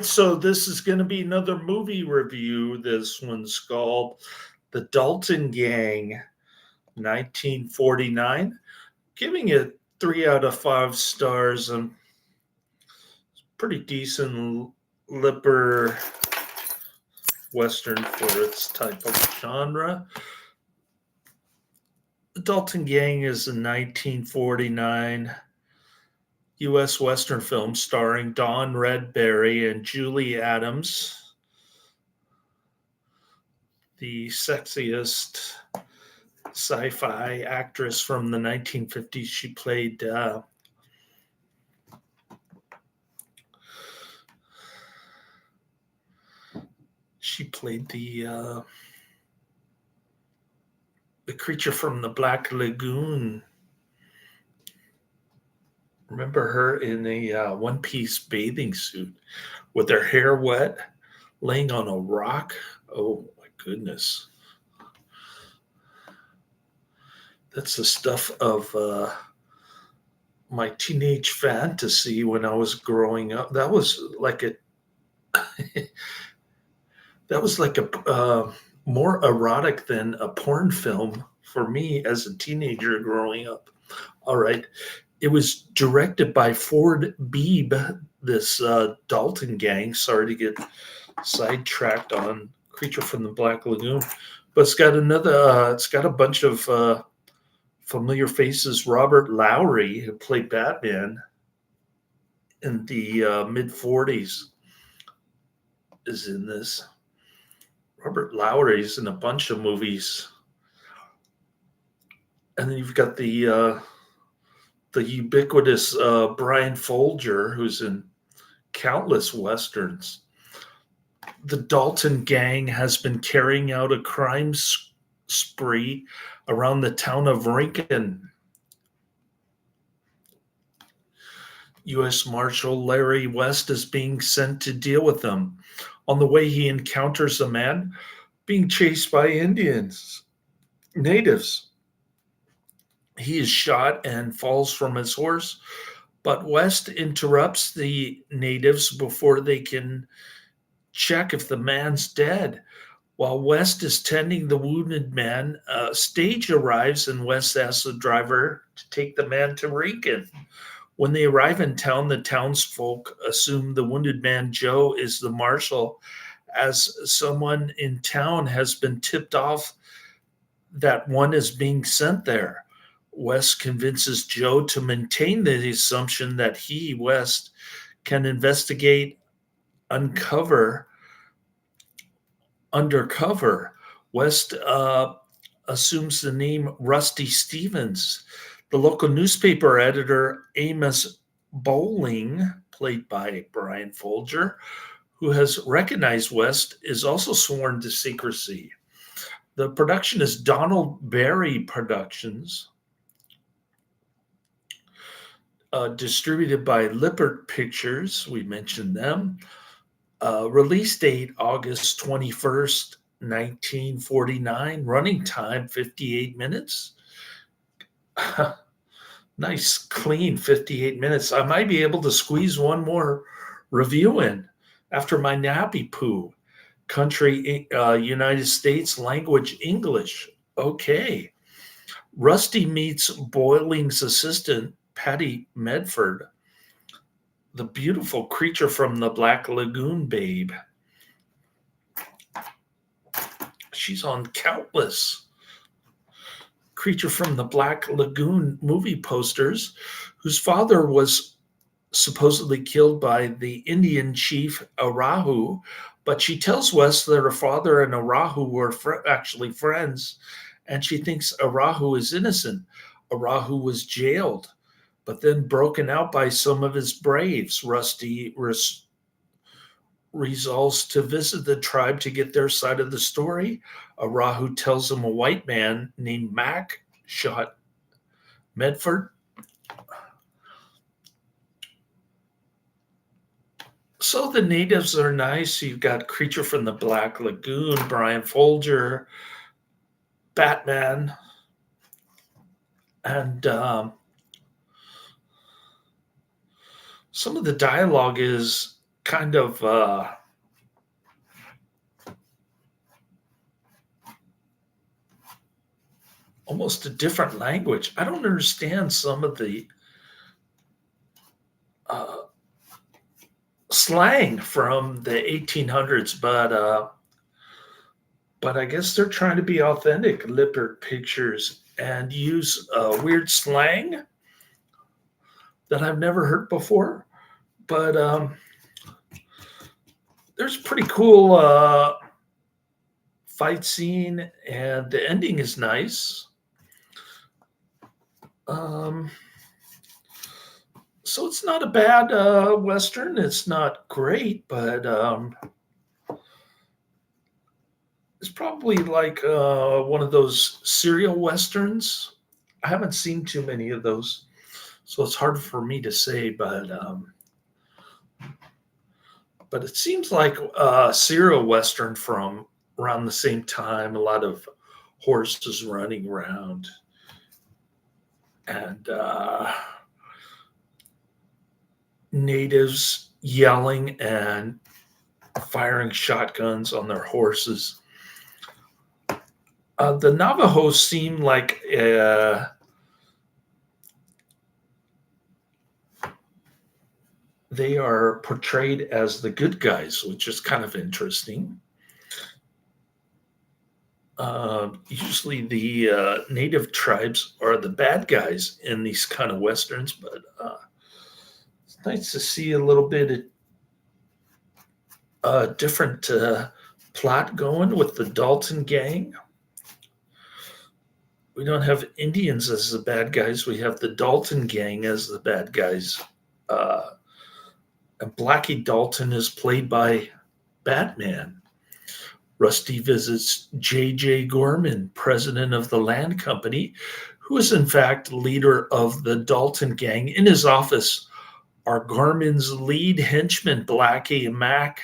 So this is going to be another movie review. This one's called The Dalton Gang, 1949. Giving it 3 out of 5 stars. Pretty decent lipper western for its type of genre. The Dalton Gang is a 1949 U.S. Western film starring Don Redberry and Julie Adams, the sexiest sci-fi actress from the 1950s. She played the creature from the Black Lagoon. Remember her in a one-piece bathing suit with her hair wet, laying on a rock? Oh my goodness. That's the stuff of my teenage fantasy when I was growing up. That was like a more erotic than a porn film for me as a teenager growing up. All right. It was directed by Ford Beebe, this Dalton Gang. Sorry to get sidetracked on Creature from the Black Lagoon, but it's got a bunch of familiar faces. Robert Lowery, who played Batman in the mid 40s, is in this. Robert Lowery's in a bunch of movies. And then you've got the ubiquitous Brian Foulger, who's in countless westerns. The Dalton Gang has been carrying out a crime spree around the town of Rincon. U.S. Marshal Larry West is being sent to deal with them. On the way, he encounters a man being chased by natives. He is shot and falls from his horse, but West interrupts the natives before they can check if the man's dead. While West is tending the wounded man, a stage arrives and West asks the driver to take the man to Rincon. When they arrive in town, the townsfolk assume the wounded man, Joe, is the marshal, as someone in town has been tipped off that one is being sent there. West convinces Joe to maintain the assumption that he, West, can investigate undercover. West assumes the name Rusty Stevens. The local newspaper editor, Amos Bowling, played by Brian Foulger, who has recognized West, is also sworn to secrecy. The production is Donald Berry Productions, distributed by Lippert Pictures. We mentioned them. Release date August 21st, 1949. Running time 58 minutes. Nice, clean 58 minutes. I might be able to squeeze one more review in after my nappy poo. Country, United States, language, English. Okay. Rusty meets Boyling's assistant, Patty Medford, the beautiful creature from the Black Lagoon, babe. She's on countless Creature from the Black Lagoon movie posters, whose father was supposedly killed by the Indian chief Arahu, but she tells West that her father and Arahu were actually friends, and she thinks Arahu is innocent. Arahu was jailed, but then broken out by some of his braves. Rusty resolves to visit the tribe to get their side of the story. Arahu tells him a white man named Mac shot Medford. So the natives are nice. You've got Creature from the Black Lagoon, Brian Foulger, Batman, and some of the dialogue is kind of almost a different language. I don't understand some of the uh, slang from the 1800s, but I guess they're trying to be authentic, Lippert Pictures, and use weird slang that I've never heard before. But there's a pretty cool fight scene, and the ending is nice. Um, so it's not a bad western. It's not great, but it's probably like one of those serial westerns. I haven't seen too many of those, so it's hard for me to say. But it seems like a serial western from around the same time. A lot of horses running around, and natives yelling and firing shotguns on their horses. The Navajos seem like they are portrayed as the good guys, which is kind of interesting. Usually, the native tribes are the bad guys in these kind of westerns, but it's nice to see a little bit of different plot going with the Dalton gang. We don't have Indians as the bad guys. We have the Dalton gang as the bad guys. Uh, and Blackie Dalton is played by Batman. Rusty visits J.J. Gorman, president of the land company, who is in fact leader of the Dalton gang. In his office are Gorman's lead henchmen, Blackie and Mac.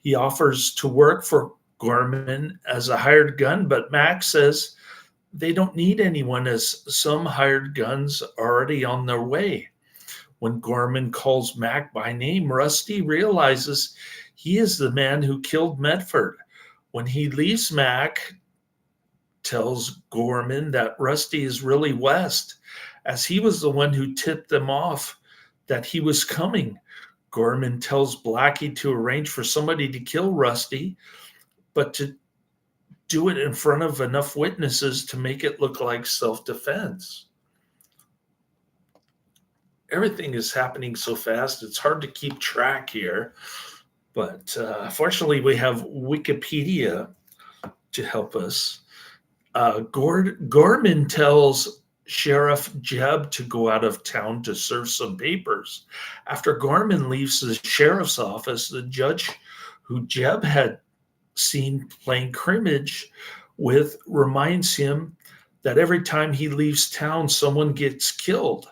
He offers to work for Gorman as a hired gun, but Mac says they don't need anyone as some hired guns are already on their way. When Gorman calls Mac by name, Rusty realizes he is the man who killed Medford. When he leaves, Mac tells Gorman that Rusty is really West, as he was the one who tipped them off that he was coming. Gorman tells Blackie to arrange for somebody to kill Rusty, but to do it in front of enough witnesses to make it look like self-defense. Everything is happening so fast, it's hard to keep track here. But fortunately, we have Wikipedia to help us. Gorman tells Sheriff Jeb to go out of town to serve some papers. After Gorman leaves the sheriff's office, the judge who Jeb had seen playing cribbage with reminds him that every time he leaves town, someone gets killed.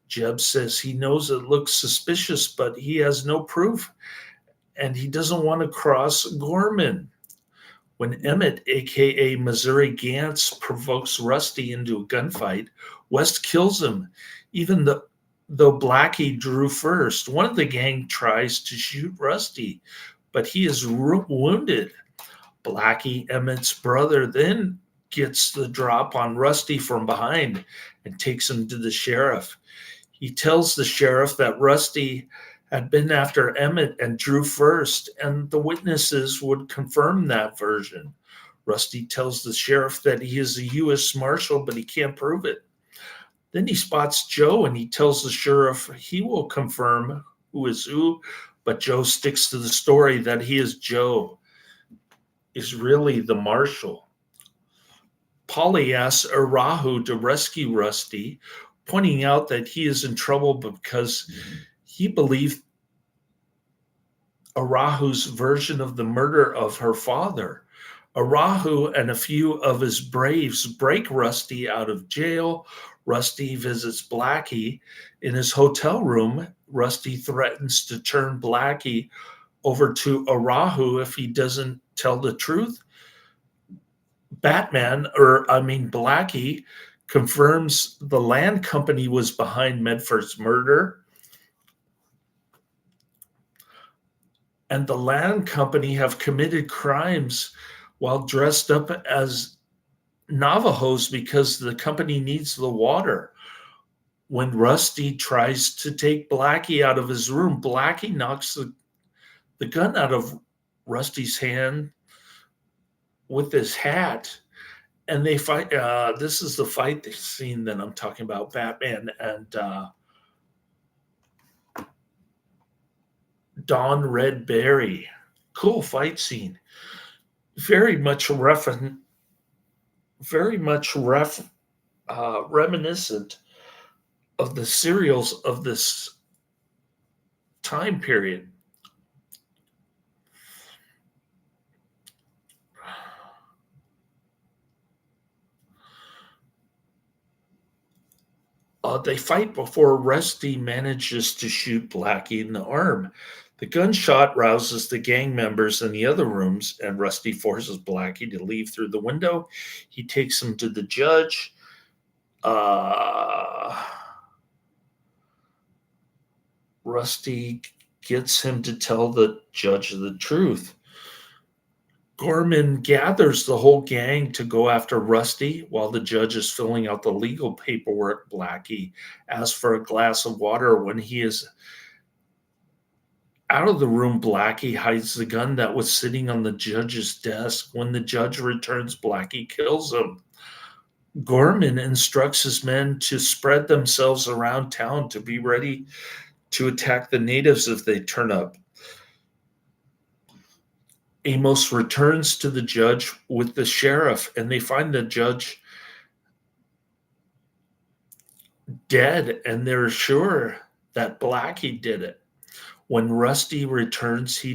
Jeb says he knows it looks suspicious, but he has no proof, and he doesn't want to cross Gorman. When Emmett, aka Missouri Gantz, provokes Rusty into a gunfight, West kills him, even though Blackie drew first. One of the gang tries to shoot Rusty, but he is wounded. Blackie, Emmett's brother, then gets the drop on Rusty from behind and takes him to the sheriff. He tells the sheriff that Rusty had been after Emmett and drew first, and the witnesses would confirm that version. Rusty tells the sheriff that he is a U.S. Marshal, but he can't prove it. Then he spots Joe, and he tells the sheriff he will confirm who is who, but Joe sticks to the story that he is Joe, is really the Marshal. Polly asks Arahu to rescue Rusty, pointing out that he is in trouble because he believed Arahu's version of the murder of her father. Arahu and a few of his braves break Rusty out of jail. Rusty visits Blackie in his hotel room. Rusty threatens to turn Blackie over to Arahu if he doesn't tell the truth. Blackie confirms the land company was behind Medford's murder. and the land company have committed crimes while dressed up as Navajos because the company needs the water. When Rusty tries to take Blackie out of his room, Blackie knocks the gun out of Rusty's hand with his hat, and they fight. This is the fight scene that I'm talking about. Batman and Don Red Berry. Cool fight scene. Very much very much reminiscent of the serials of this time period. They fight before Rusty manages to shoot Blackie in the arm. The gunshot rouses the gang members in the other rooms, and Rusty forces Blackie to leave through the window. He takes him to the judge. Rusty gets him to tell the judge the truth. Gorman gathers the whole gang to go after Rusty while the judge is filling out the legal paperwork. Blackie asks for a glass of water. When he is out of the room, Blackie hides the gun that was sitting on the judge's desk. When the judge returns, Blackie kills him. Gorman instructs his men to spread themselves around town to be ready to attack the natives if they turn up. Amos returns to the judge with the sheriff, and they find the judge dead, and they're sure that Blackie did it. When Rusty returns, he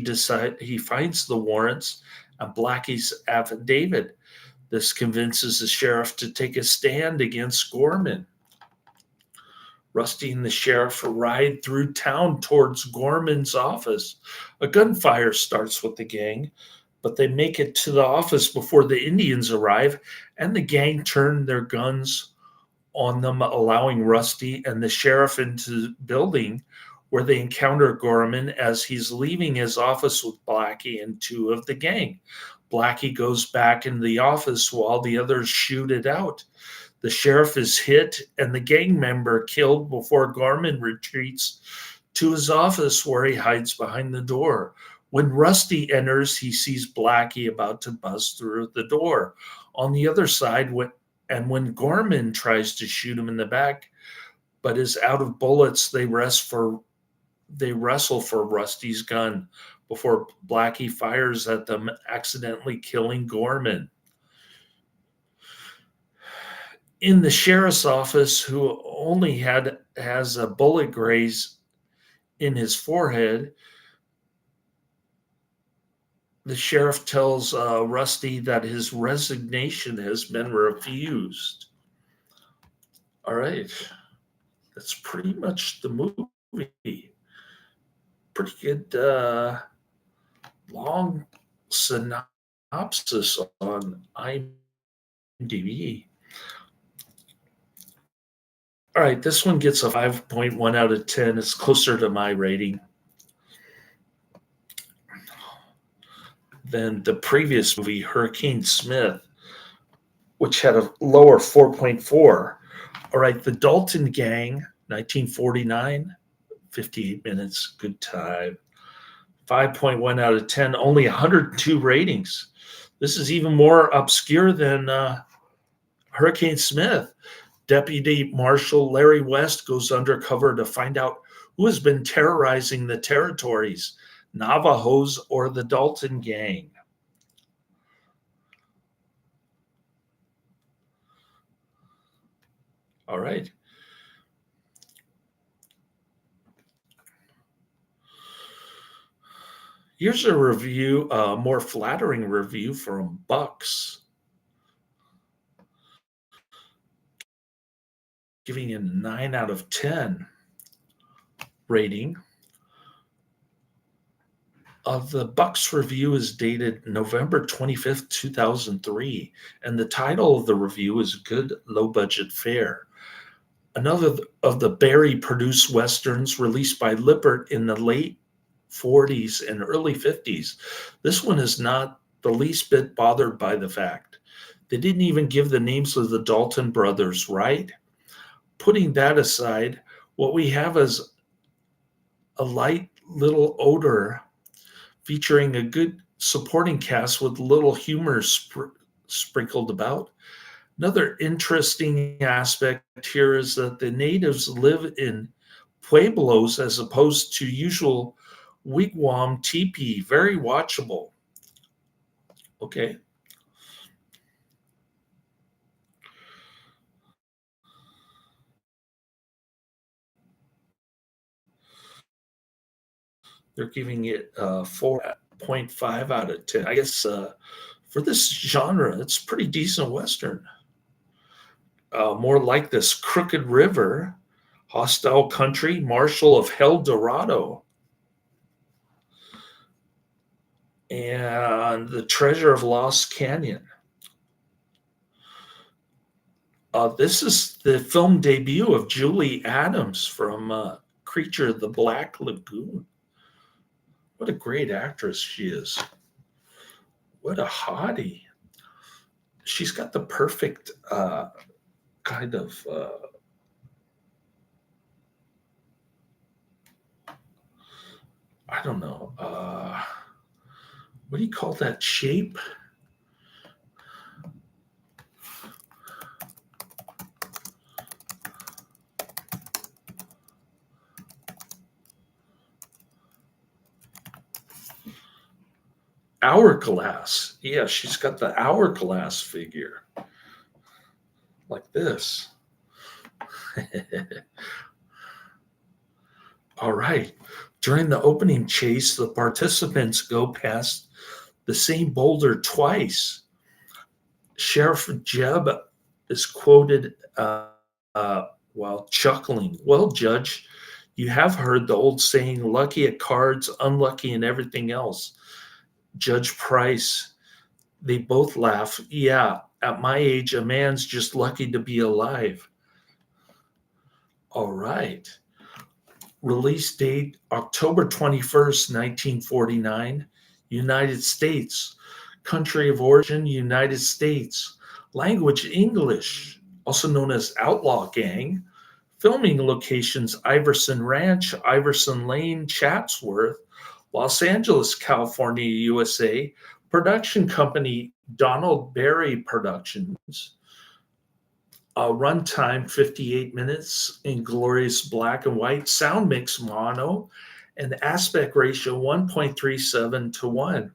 finds the warrants and Blackie's affidavit. This convinces the sheriff to take a stand against Gorman. Rusty and the sheriff ride through town towards Gorman's office. A gunfire starts with the gang, but they make it to the office before the Indians arrive, and the gang turn their guns on them, allowing Rusty and the sheriff into the building, where they encounter Gorman as he's leaving his office with Blackie and two of the gang. Blackie goes back into the office while the others shoot it out. The sheriff is hit and the gang member killed before Gorman retreats to his office, where he hides behind the door. When Rusty enters, he sees Blackie about to bust through the door. On the other side, when Gorman tries to shoot him in the back but is out of bullets, they wrestle for Rusty's gun before Blackie fires at them, accidentally killing Gorman. In the sheriff's office, who only has a bullet graze in his forehead, the sheriff tells Rusty that his resignation has been refused. All right. That's pretty much the movie. Pretty good long synopsis on IMDb. All right, this one gets a 5.1 out of 10. It's closer to my rating than the previous movie, Hurricane Smith, which had a lower 4.4. All right, The Dalton Gang, 1949, 58 minutes, good time. 5.1 out of 10, only 102 ratings. This is even more obscure than Hurricane Smith. Deputy Marshal Larry West goes undercover to find out who has been terrorizing the territories, Navajos or the Dalton Gang. All right. Here's a review, a more flattering review from Bucks, giving it a 9 out of 10 rating. The Bucks review is dated November 25th, 2003, and the title of the review is Good Low Budget Fare. Another of the Barry produced westerns released by Lippert in the late 40s, and early 50s. This one is not the least bit bothered by the fact. They didn't even give the names of the Dalton brothers, right? Putting that aside, what we have is a light little odor featuring a good supporting cast with little humor sprinkled about. Another interesting aspect here is that the natives live in pueblos as opposed to usual wigwam teepee. Very watchable. Okay. They're giving it 4.5 out of 10. I guess for this genre, it's pretty decent Western. More like this Crooked River, Hostile Country, Marshal of Hell Dorado, and The Treasure of Lost Canyon. This is the film debut of Julie Adams from Creature of the Black Lagoon. What a great actress she is. What a hottie. She's got the perfect kind of, I don't know, what do you call that shape? Hourglass. Yeah, she's got the hourglass figure. Like this. All right. During the opening chase, the participants go past the same boulder twice. Sheriff Jeb is quoted while chuckling. Well, Judge, you have heard the old saying, lucky at cards, unlucky in everything else. Judge Price, they both laugh. Yeah, at my age, a man's just lucky to be alive. All right. Release date October 21st, 1949. United States. Country of origin, United States. Language, English, also known as Outlaw Gang. Filming locations, Iverson Ranch, Iverson Lane, Chatsworth, Los Angeles, California, USA. Production company, Donald Berry Productions. Runtime 58 minutes in glorious black and white, sound mix mono, and aspect ratio 1.37 to 1.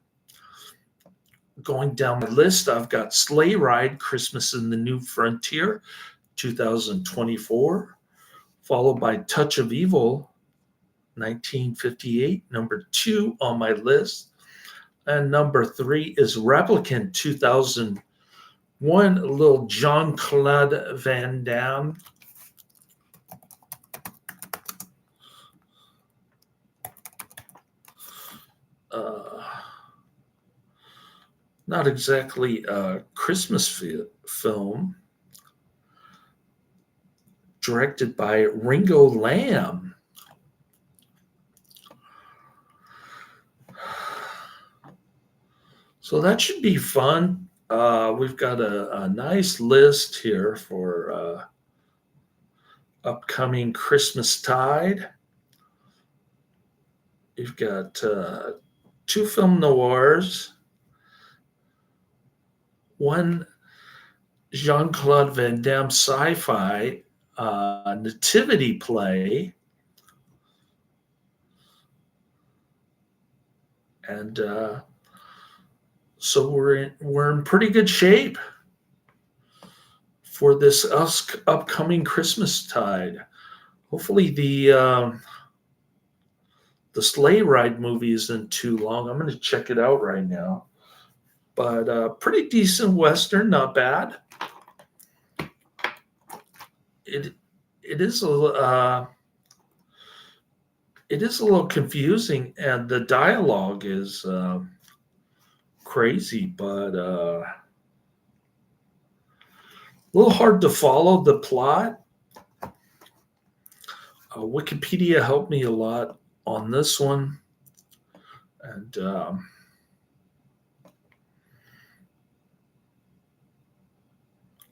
Going down the list, I've got Sleigh Ride, Christmas in the New Frontier, 2024, followed by Touch of Evil, 1958, number 2 on my list. And number 3 is Replicant, 2001, little Jean-Claude Van Damme. Not exactly a Christmas film. Directed by Ringo Lamb. So that should be fun. We've got a nice list here for upcoming Christmas tide. You've got 2 film noirs, 1 Jean-Claude Van Damme sci-fi nativity play, and so we're in pretty good shape for this upcoming Christmas tide. Hopefully the Sleigh Ride movie isn't too long. I'm going to check it out right now. But pretty decent Western, not bad. It is a little confusing, and the dialogue is crazy, but a little hard to follow the plot. Wikipedia helped me a lot on this one. And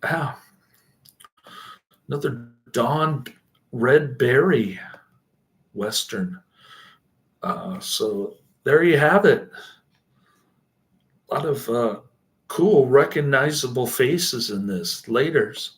ah, another Don Red Berry Western. So there you have it. A lot of cool, recognizable faces in this. Laters.